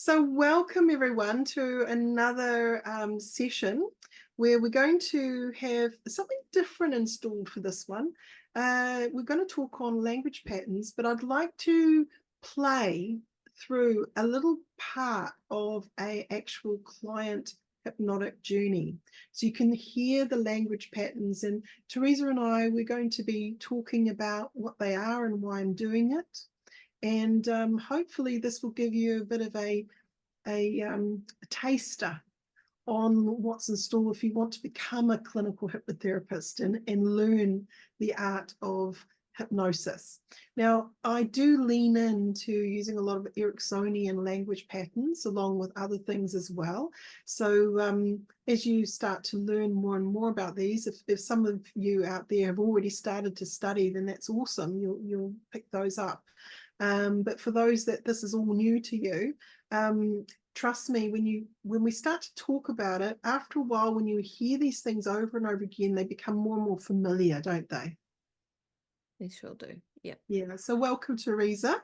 So welcome everyone to another session where we're going to have something different installed for this one. We're going to talk on language patterns, but I'd like to play through a little part of an actual client hypnotic journey. So you can hear the language patterns, and Teresa and I, we're going to be talking about what they are and why I'm doing it. And hopefully this will give you a bit of a taster on what's in store if you want to become a clinical hypnotherapist and learn the art of hypnosis. Now, I do lean into using a lot of Ericksonian language patterns along with other things as well. So as you start to learn more and more about these, if some of you out there have already started to study, then that's awesome. You'll pick those up. But for those that this is all new to you, trust me, when we start to talk about it, after a while, when you hear these things over and over again, they become more and more familiar, don't they? They sure do. Yeah. Yeah. So welcome, Teresa.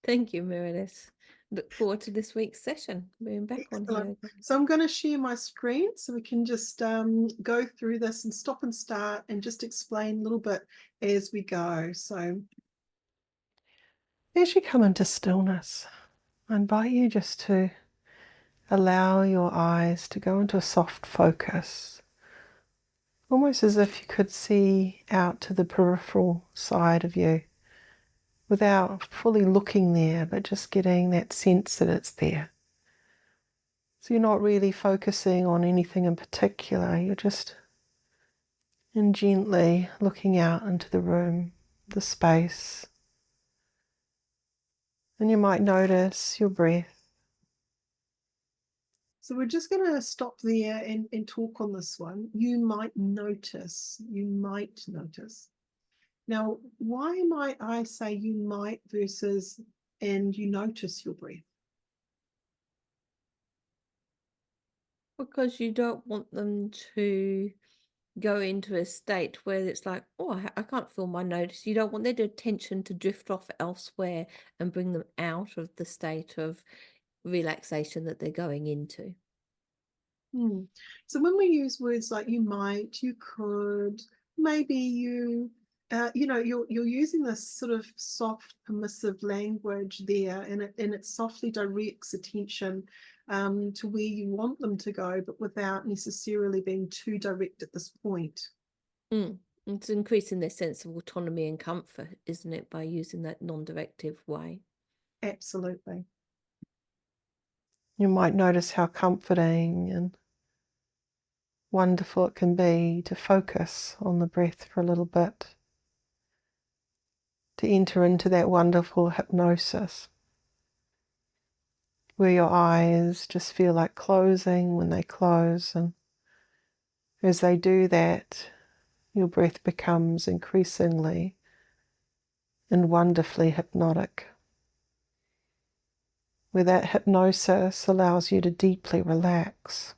Thank you, Meredith. Look forward to this week's session. Being back on here Excellent. again. So I'm going to share my screen so we can just go through this and stop and start and just explain a little bit as we go. So as you come into stillness, I invite you just to allow your eyes to go into a soft focus, almost as if you could see out to the peripheral side of you without fully looking there, but just getting that sense that it's there. So you're not really focusing on anything in particular, you're just gently looking out into the room, the space. And you might notice your breath. So we're just going to stop there and talk on this one. You might notice. Now, why might I say you might versus and you notice your breath? Because you don't want them to go into a state where it's like, oh, I can't feel my nose. You don't want their attention to drift off elsewhere and bring them out of the state of relaxation that they're going into. So when we use words like you might, you could, maybe you're using this sort of soft, permissive language there, and it softly directs attention to where you want them to go, but without necessarily being too direct at this point. Mm. It's increasing their sense of autonomy and comfort, isn't it, by using that non-directive way? Absolutely. You might notice how comforting and wonderful it can be to focus on the breath for a little bit, to enter into that wonderful hypnosis where your eyes just feel like closing when they close, and as they do that, your breath becomes increasingly and wonderfully hypnotic, where that hypnosis allows you to deeply relax.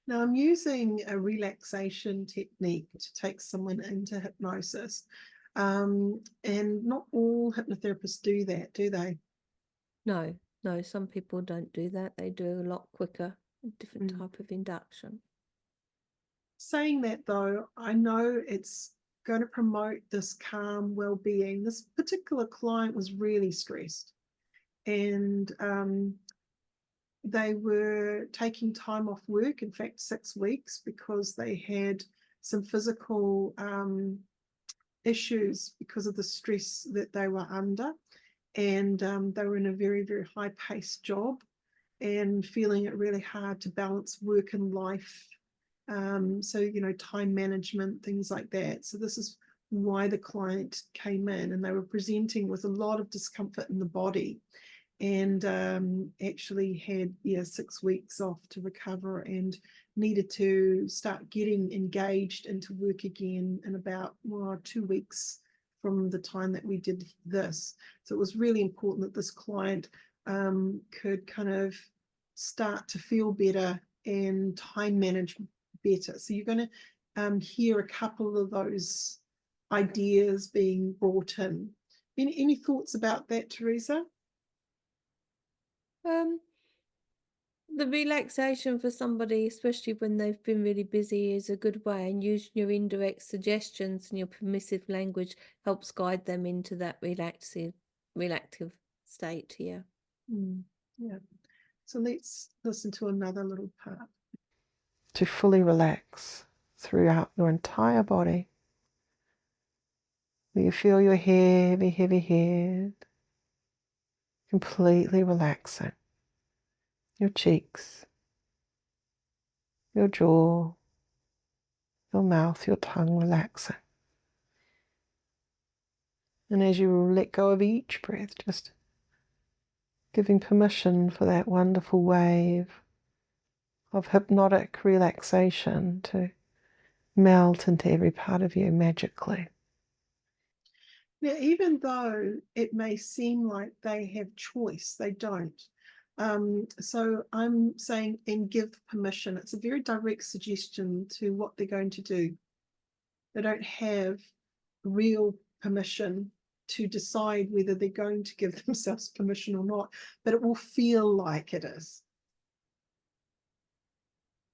Now, I'm using a relaxation technique to take someone into hypnosis. And not all hypnotherapists do that, do they? No, no, some people don't do that. They do a lot quicker, a different Mm. type of induction. Saying that, though, I know it's going to promote this calm well-being. This particular client was really stressed, and they were taking time off work, in fact, 6 weeks, because they had some physical issues because of the stress that they were under. And they were in a very, very high-paced job and feeling it really hard to balance work and life. So, time management, things like that. So this is why the client came in, and they were presenting with a lot of discomfort in the body, and actually had 6 weeks off to recover and needed to start getting engaged into work again in about 2 weeks from the time that we did this. So it was really important that this client could kind of start to feel better and time manage better. So you're going to hear a couple of those ideas being brought in. Any thoughts about that, Teresa? Um, the relaxation for somebody, especially when they've been really busy, is a good way, and using your indirect suggestions and your permissive language helps guide them into that relaxtive state. Yeah. Yeah. So let's listen to another little part. To fully relax throughout your entire body. You feel your heavy, heavy head completely relaxing. Your cheeks, your jaw, your mouth, your tongue relaxing. And as you let go of each breath, just giving permission for that wonderful wave of hypnotic relaxation to melt into every part of you magically. Now, even though it may seem like they have choice, they don't. So I'm saying, and give permission. It's a very direct suggestion to what they're going to do. They don't have real permission to decide whether they're going to give themselves permission or not, but it will feel like it is.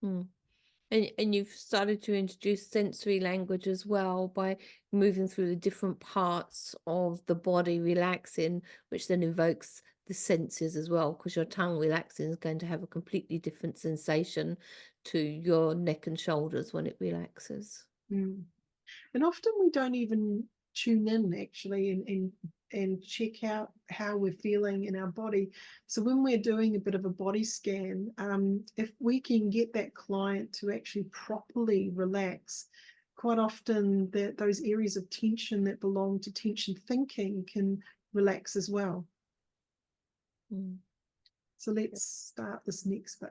And you've started to introduce sensory language as well by moving through the different parts of the body relaxing, which then evokes the senses as well, because your tongue relaxing is going to have a completely different sensation to your neck and shoulders when it relaxes. And often we don't even tune in actually and check out how we're feeling in our body. So when we're doing a bit of a body scan, if we can get that client to actually properly relax, quite often those areas of tension that belong to tension thinking can relax as well. So let's start this next bit.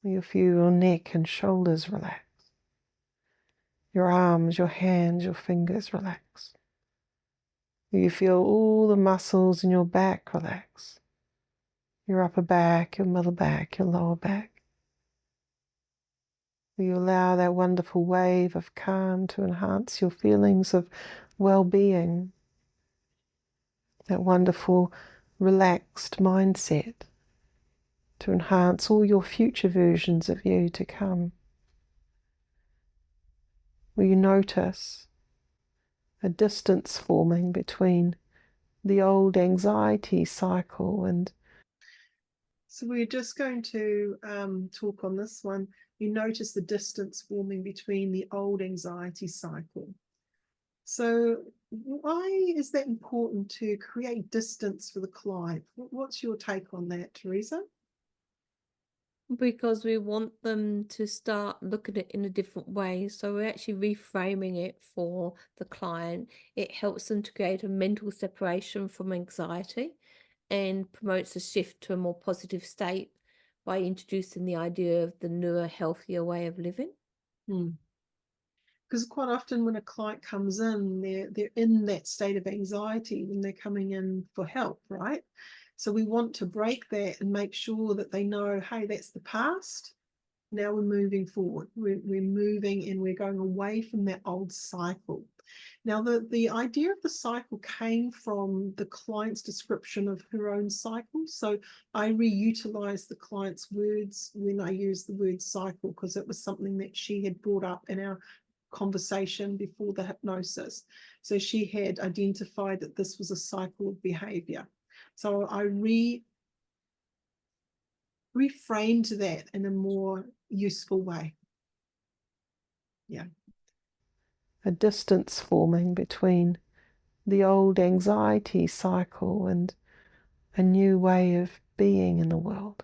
You feel your neck and shoulders relax. Your arms, your hands, your fingers relax. You feel all the muscles in your back relax. Your upper back, your middle back, your lower back. You allow that wonderful wave of calm to enhance your feelings of well-being, that wonderful relaxed mindset to enhance all your future versions of you to come. Will you notice a distance forming between the old anxiety cycle and... So we're just going to talk on this one. You notice the distance forming between the old anxiety cycle. So why is that important to create distance for the client? What's your take on that, Teresa? Because we want them to start looking at it in a different way. So we're actually reframing it for the client. It helps them to create a mental separation from anxiety and promotes a shift to a more positive state by introducing the idea of the newer, healthier way of living. Because quite often when a client comes in, they're in that state of anxiety when they're coming in for help, right? So we want to break that and make sure that they know, hey, that's the past. Now we're moving forward. We're moving and we're going away from that old cycle. Now, the idea of the cycle came from the client's description of her own cycle. So I reutilised the client's words when I used the word cycle because it was something that she had brought up in our conversation before the hypnosis. So she had identified that this was a cycle of behaviour. So I reframed that in a more useful way. Yeah. A distance forming between the old anxiety cycle and a new way of being in the world,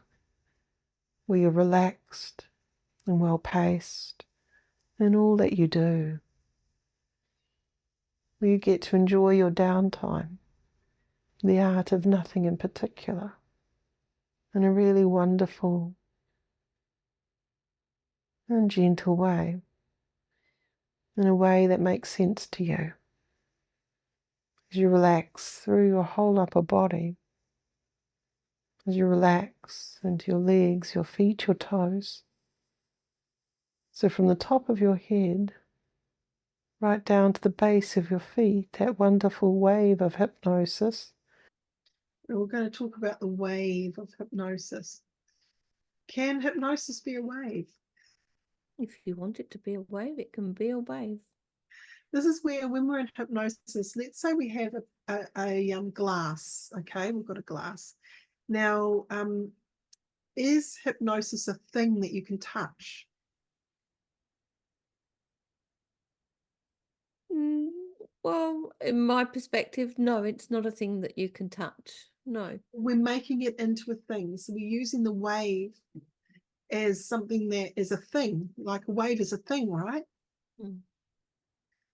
where you're relaxed and well-paced in all that you do, where you get to enjoy your downtime, the art of nothing in particular, in a really wonderful and gentle way, in a way that makes sense to you. As you relax through your whole upper body, as you relax into your legs, your feet, your toes. So from the top of your head, right down to the base of your feet, that wonderful wave of hypnosis. And we're going to talk about the wave of hypnosis. Can hypnosis be a wave? If you want it to be a wave, it can be a wave. This is where, when we're in hypnosis, let's say we have a glass, okay? We've got a glass. Now, is hypnosis a thing that you can touch? Well, in my perspective, no, it's not a thing that you can touch. No. We're making it into a thing. So we're using the wave as something that is a thing, like a wave is a thing, right? Mm.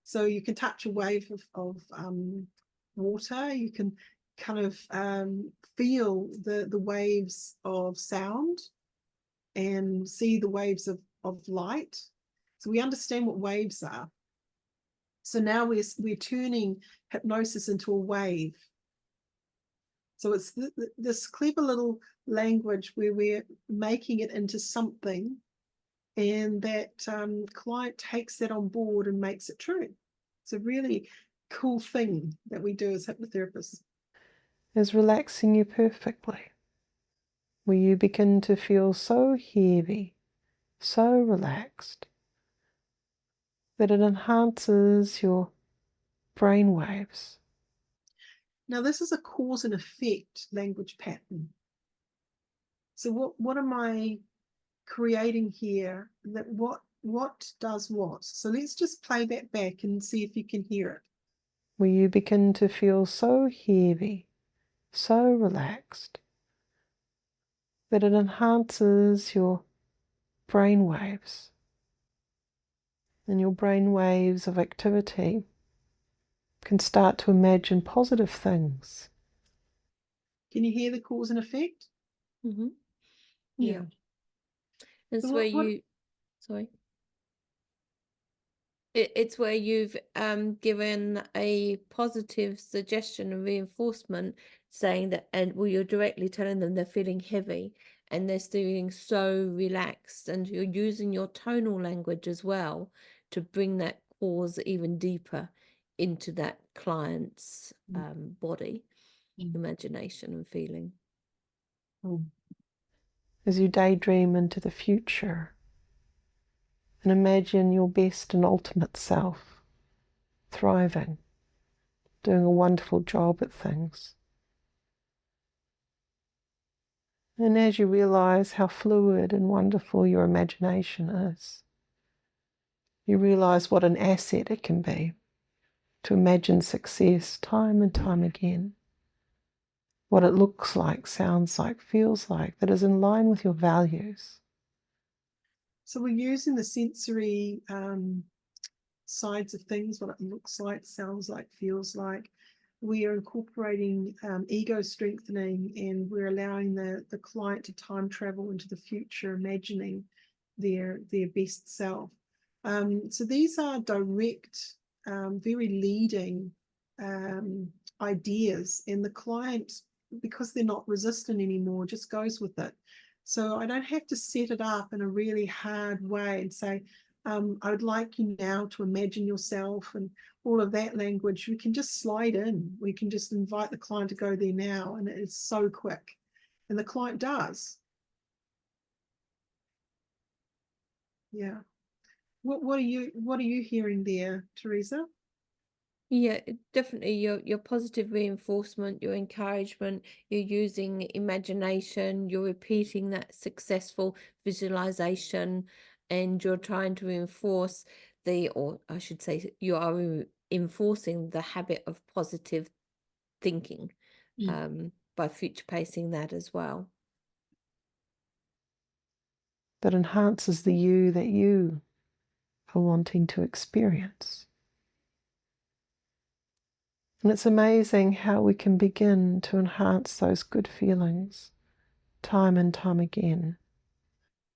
So you can touch a wave of water. You can kind of feel the waves of sound and see the waves of light. So we understand what waves are. So now we're turning hypnosis into a wave. So it's this clever little language where we're making it into something, and that client takes that on board and makes it true. It's a really cool thing that we do as hypnotherapists. Is relaxing you perfectly, where you begin to feel so heavy, so relaxed, that it enhances your brain waves. Now, this is a cause and effect language pattern. So what am I creating here? That what does what? So let's just play that back and see if you can hear it. Where you begin to feel so heavy, so relaxed, that it enhances your brain waves. And your brain waves of activity can start to imagine positive things. Can you hear the cause and effect? Mm-hmm. Yeah. Yeah. It's So where you, sorry. It's where you've given a positive suggestion and reinforcement, saying that, and well, you're directly telling them they're feeling heavy and they're feeling so relaxed, and you're using your tonal language as well to bring that cause even deeper into that client's body, imagination and feeling. As you daydream into the future and imagine your best and ultimate self thriving, doing a wonderful job at things. And as you realize how fluid and wonderful your imagination is, you realize what an asset it can be to imagine success time and time again. What it looks like, sounds like, feels like, that is in line with your values. So we're using the sensory sides of things, what it looks like, sounds like, feels like. We are incorporating ego strengthening, and we're allowing the client to time travel into the future, imagining their best self. So these are direct, very leading ideas, and the client, because they're not resistant anymore, just goes with it. So I don't have to set it up in a really hard way and say, I would like you now to imagine yourself and all of that language. We can just slide in. We can just invite the client to go there now, and it's so quick. And the client does. Yeah. What are you hearing there, Teresa? Yeah, definitely your positive reinforcement, your encouragement, you're using imagination, you're repeating that successful visualization, and you're trying to reinforce or I should say, you are enforcing the habit of positive thinking by future pacing that as well. That enhances the you that you are wanting to experience. And it's amazing how we can begin to enhance those good feelings time and time again.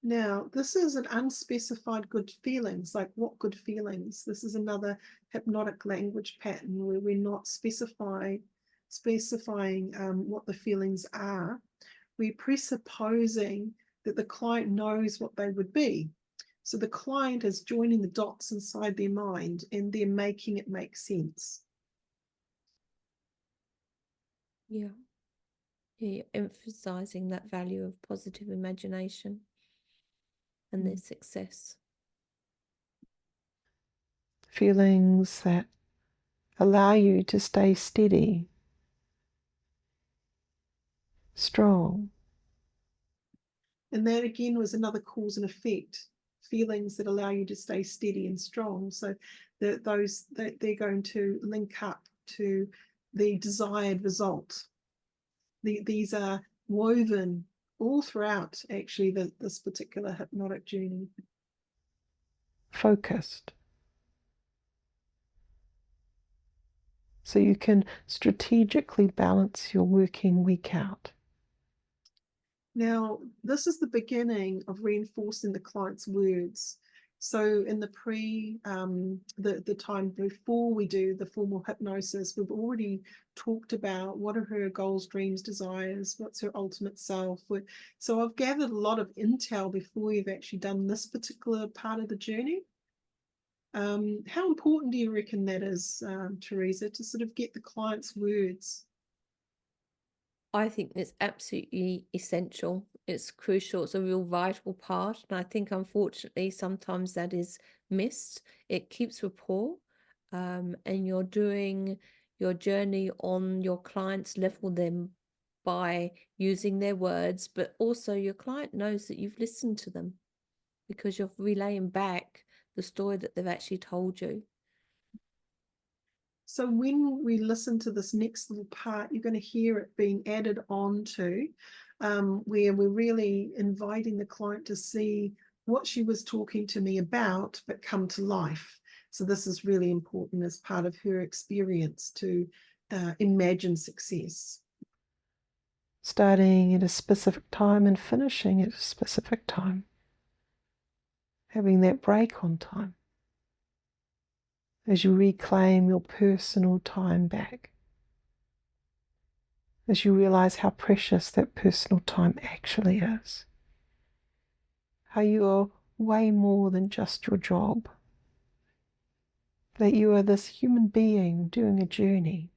Now, this is an unspecified good feelings. Like, what good feelings? This is another hypnotic language pattern where we're not specifying what the feelings are. We're presupposing that the client knows what they would be. So the client is joining the dots inside their mind, and they're making it make sense. Yeah. You're emphasizing that value of positive imagination and their success. Feelings that allow you to stay steady, strong. And that again was another cause and effect. Feelings that allow you to stay steady and strong. So they're going to link up to the desired result. These are woven all throughout actually this particular hypnotic journey. Focused. So you can strategically balance your working week out. Now, this is the beginning of reinforcing the client's words. So in the time before we do the formal hypnosis, we've already talked about what are her goals, dreams, desires, what's her ultimate self. So I've gathered a lot of intel before you've actually done this particular part of the journey. How important do you reckon that is, Teresa, to sort of get the client's words? I think it's absolutely essential. It's crucial. It's a real vital part. And I think, unfortunately, sometimes that is missed. It keeps rapport, and you're doing your journey on your client's level then by using their words, but also your client knows that you've listened to them because you're relaying back the story that they've actually told you. So when we listen to this next little part, you're going to hear it being added on to, where we're really inviting the client to see what she was talking to me about, but come to life. So this is really important as part of her experience to imagine success. Starting at a specific time and finishing at a specific time. Having that break on time. As you reclaim your personal time back. As you realize how precious that personal time actually is. How you are way more than just your job. That you are this human being doing a journey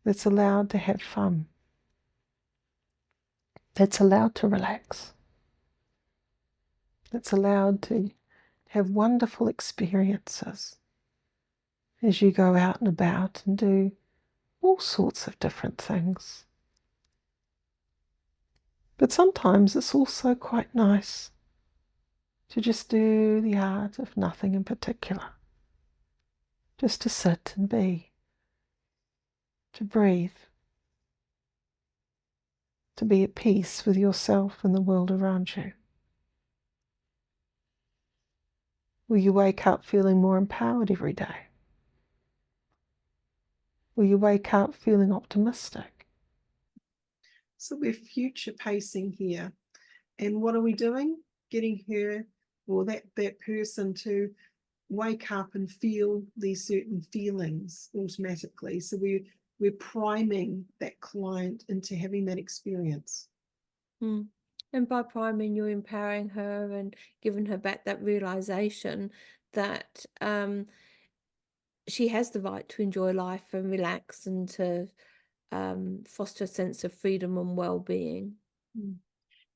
that's allowed to have fun. That's allowed to relax. That's allowed to have wonderful experiences as you go out and about and do all sorts of different things. But sometimes it's also quite nice to just do the art of nothing in particular. Just to sit and be, to breathe, to be at peace with yourself and the world around you. Will you wake up feeling more empowered every day? Will you wake up feeling optimistic? So we're future pacing here. And what are we doing? Getting her or that person to wake up and feel these certain feelings automatically. So we're priming that client into having that experience. And by priming, you're empowering her and giving her back that realization that she has the right to enjoy life and relax and to foster a sense of freedom and well-being.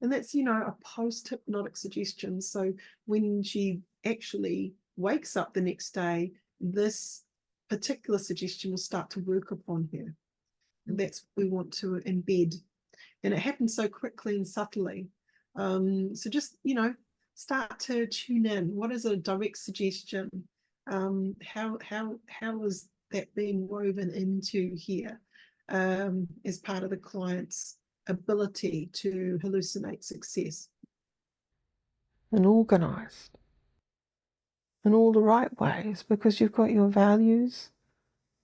And that's, a post-hypnotic suggestion. So when she actually wakes up the next day, this particular suggestion will start to work upon her. And that's what we want to embed. And it happens so quickly and subtly. So just, start to tune in. What is a direct suggestion? How is that being woven into here as part of the client's ability to hallucinate success? And organised in all the right ways, because you've got your values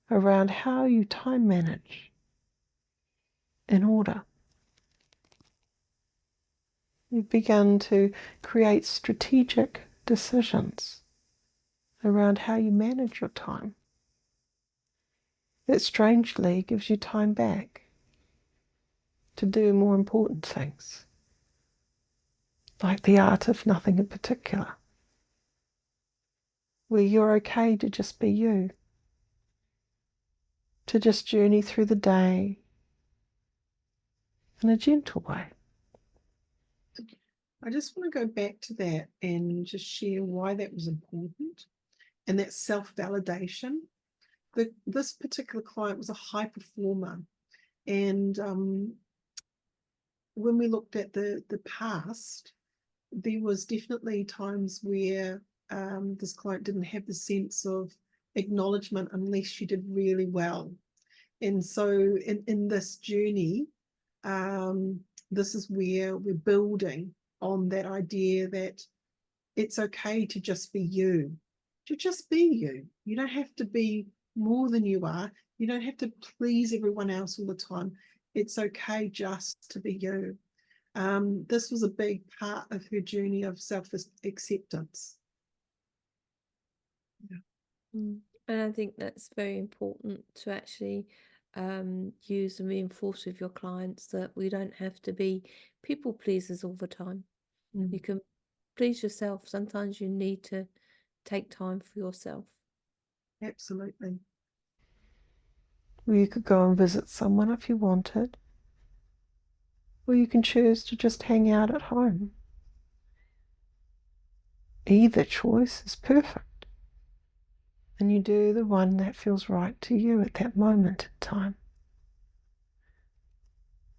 around how you time manage in order. You've begun to create strategic decisions around how you manage your time. That strangely gives you time back to do more important things, like the art of nothing in particular, where you're okay to just be you, to just journey through the day, in a gentle way. I just want to go back to that and just share why that was important, and that self-validation. This particular client was a high performer, and when we looked at the past, there was definitely times where this client didn't have the sense of acknowledgement unless she did really well. And so in this journey, this is where we're building on that idea that it's okay to just be you. To just be you. You don't have to be more than you are. You don't have to please everyone else all the time. It's okay just to be you. This was a big part of her journey of self-acceptance. Yeah. And I think that's very important to actually use and reinforce with your clients, that we don't have to be people pleasers all the time. You can please yourself. Sometimes you need to take time for yourself. Absolutely. Or you could go and visit someone if you wanted. Or you can choose to just hang out at home. Either choice is perfect. And you do the one that feels right to you at that moment in time.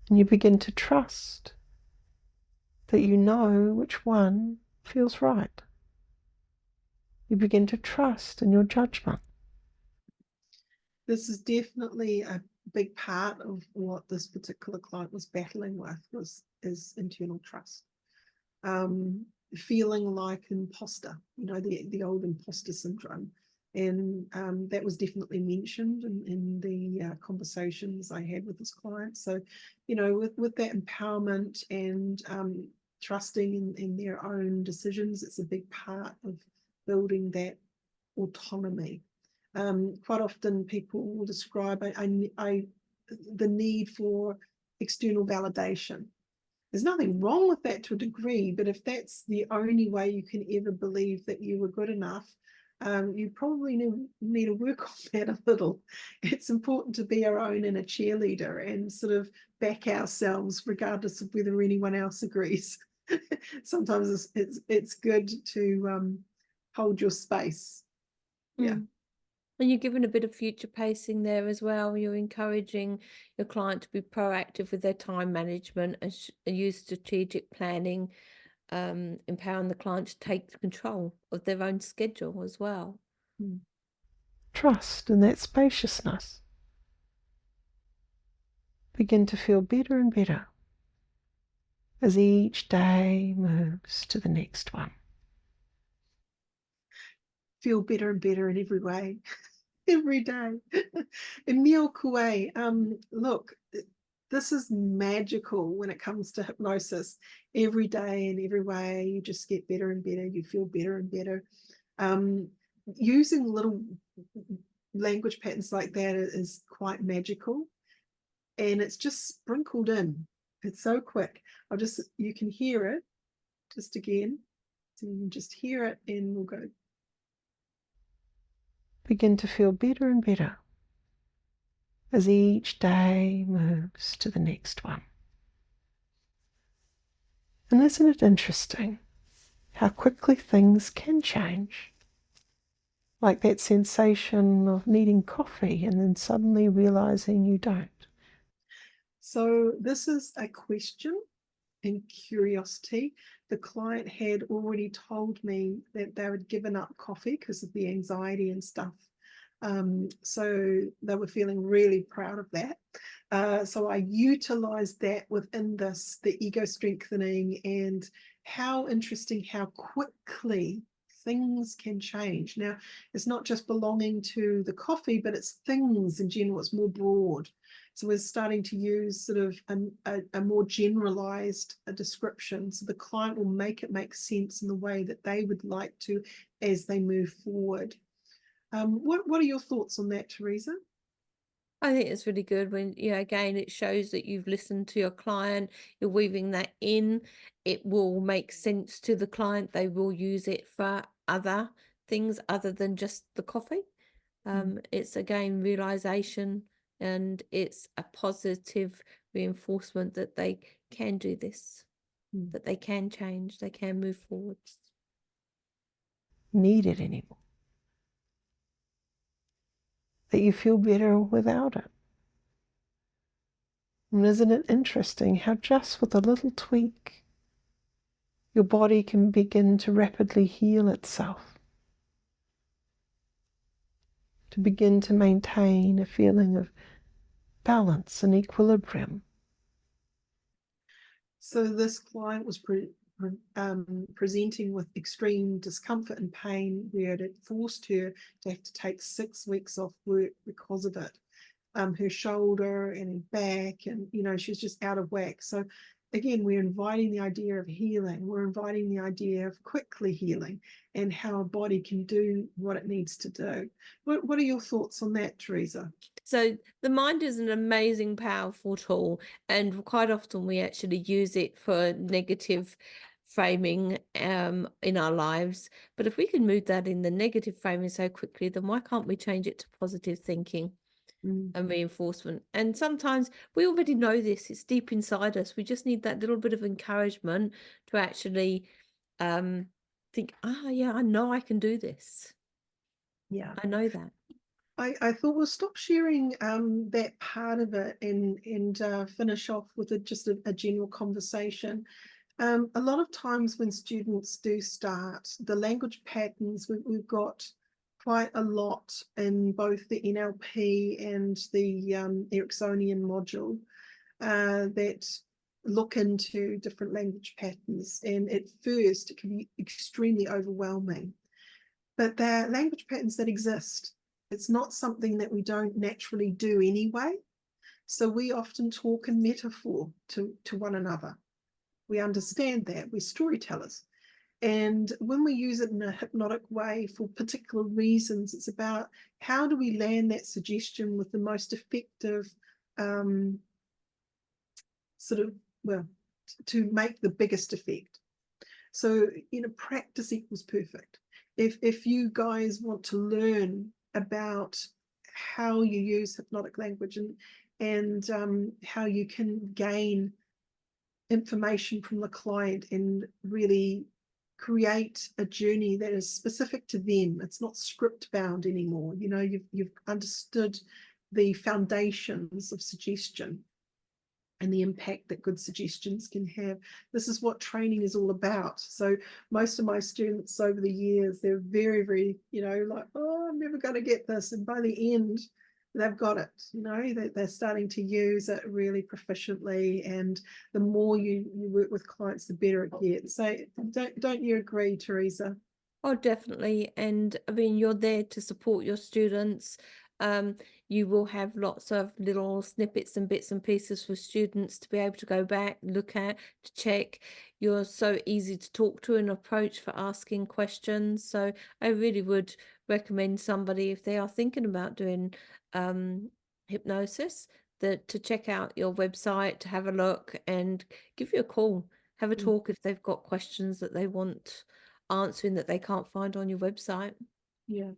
And you begin to trust that you know which one feels right. You begin to trust in your judgment. This is definitely a big part of what this particular client was battling with, is internal trust. Feeling like an imposter, the old imposter syndrome. And that was definitely mentioned in the conversations I had with this client. So, with that empowerment and trusting in their own decisions, it's a big part of building that autonomy. Quite often people will describe the need for external validation. There's nothing wrong with that to a degree, but if that's the only way you can ever believe that you were good enough, you probably need to work on that a little. It's important to be our own inner cheerleader and sort of back ourselves regardless of whether anyone else agrees. Sometimes it's good to hold your space. Yeah. And you're giving a bit of future pacing there as well. You're encouraging your client to be proactive with their time management and use strategic planning, empowering the client to take control of their own schedule as well. Trust in that spaciousness. Begin to feel better and better as each day moves to the next one. Feel better and better in every way. Every day. Emil Coué, look, this is magical when it comes to hypnosis. Every day in every way, you just get better and better. You feel better and better. Using little language patterns like that is quite magical, and it's just sprinkled in. It's so quick. You can hear it just again. So you can just hear it, and we'll go. Begin to feel better and better as each day moves to the next one. And isn't it interesting how quickly things can change? Like that sensation of needing coffee and then suddenly realizing you don't. So this is a question and curiosity. The client had already told me that they had given up coffee because of the anxiety and stuff. So they were feeling really proud of that. So I utilized that within this, the ego strengthening, and how interesting how quickly things can change. Now, it's not just belonging to the coffee, but it's things in general. It's more broad. So we're starting to use sort of a more generalized description. So the client will make it make sense in the way that they would like to as they move forward. What are your thoughts on that, Teresa? I think it's really good when, again, it shows that you've listened to your client, you're weaving that in. It will make sense to the client. They will use it for other things other than just the coffee. It's again realization and it's a positive reinforcement that they can do this, that they can change, they can move forwards. Need it anymore. That you feel better without it. And isn't it interesting how just with a little tweak, your body can begin to rapidly heal itself, to begin to maintain a feeling of balance and equilibrium. So this client was presenting with extreme discomfort and pain, where it had forced her to have to take 6 weeks off work because of it. Her shoulder and her back, and she was just out of whack. So again, we're inviting the idea of healing. We're inviting the idea of quickly healing and how a body can do what it needs to do. What are your thoughts on that, Teresa? So the mind is an amazing, powerful tool, and quite often we actually use it for negative framing in our lives. But if we can move that in the negative framing so quickly, then why can't we change it to positive thinking and reinforcement? And sometimes we already know this, it's deep inside us. We just need that little bit of encouragement to actually think, yeah, I know I can do this. Yeah, I know that. I thought we'll stop sharing that part of it and finish off with just a general conversation. A lot of times when students do start, the language patterns, we've got quite a lot in both the NLP and the Ericksonian module that look into different language patterns. And at first, it can be extremely overwhelming. But they're language patterns that exist. It's not something that we don't naturally do anyway. So we often talk in metaphor to one another. We understand that. We're storytellers. And when we use it in a hypnotic way for particular reasons, it's about how do we land that suggestion with the most effective to make the biggest effect. So, practice equals perfect. If you guys want to learn about how you use hypnotic language and how you can gain information from the client and really create a journey that is specific to them, it's not script bound anymore. You've understood the foundations of suggestion and the impact that good suggestions can have. This is what training is all about. So most of my students over the years, they're very, very, like, oh, I'm never going to get this. And by the end, they've got it, they're starting to use it really proficiently. And the more you work with clients, the better it gets. So don't you agree, Teresa? Oh, definitely. And I mean, you're there to support your students. You will have lots of little snippets and bits and pieces for students to be able to go back, look at, to check. You're so easy to talk to and approach for asking questions. So I really would recommend somebody, if they are thinking about doing hypnosis, to check out your website, to have a look and give you a call, have a talk if they've got questions that they want answering that they can't find on your website. Yeah,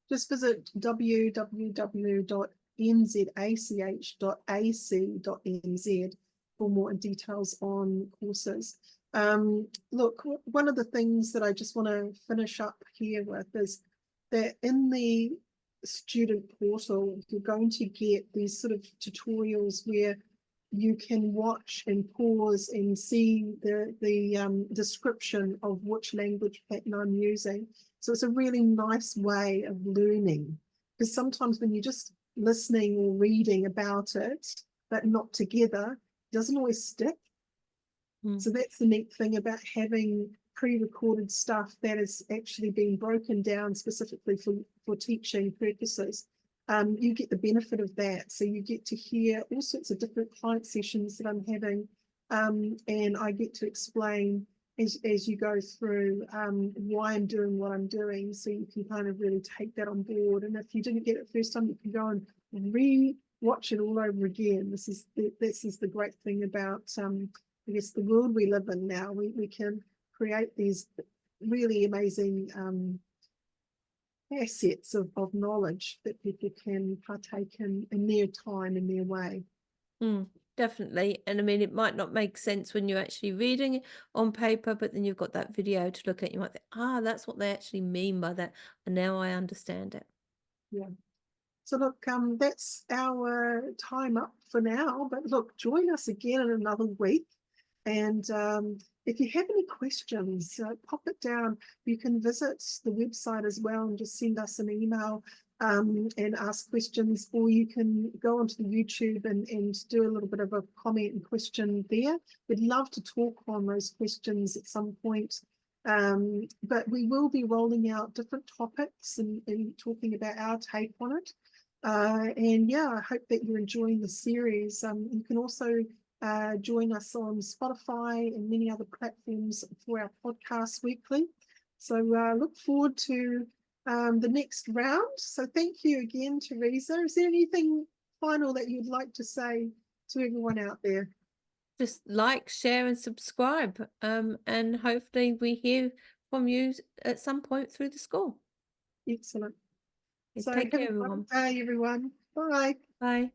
just visit www.nzach.ac.nz for more details on courses. Look, one of the things that I just want to finish up here with is that in the student portal, you're going to get these sort of tutorials where you can watch and pause and see the description of which language pattern I'm using. So it's a really nice way of learning, because sometimes when you're just listening or reading about it, but not together, it doesn't always stick. So that's the neat thing about having pre-recorded stuff that is actually being broken down specifically for teaching purposes. You get the benefit of that. So you get to hear all sorts of different client sessions that I'm having, and I get to explain as you go through why I'm doing what I'm doing, so you can kind of really take that on board. And if you didn't get it first time, you can go and re-watch it all over again. This is the great thing about I guess the world we live in now. We can create these really amazing assets of knowledge that people can partake in their time, in their way. Definitely. And I mean, it might not make sense when you're actually reading it on paper, but then you've got that video to look at. You might think, that's what they actually mean by that. And now I understand it. Yeah. So look, that's our time up for now. But look, join us again in another week. And if you have any questions, pop it down. You can visit the website as well and just send us an email and ask questions, or you can go onto the YouTube and do a little bit of a comment and question there. We'd love to talk on those questions at some point. But we will be rolling out different topics and talking about our take on it. And yeah, I hope that you're enjoying the series. You can also join us on Spotify and many other platforms for our podcast weekly. So look forward to the next round. So thank you again, Teresa. Is there anything final that you'd like to say to everyone out there? Just like, share, and subscribe. And hopefully we hear from you at some point through the school. Excellent. So Take care, have a everyone. great day, everyone. Bye. Bye.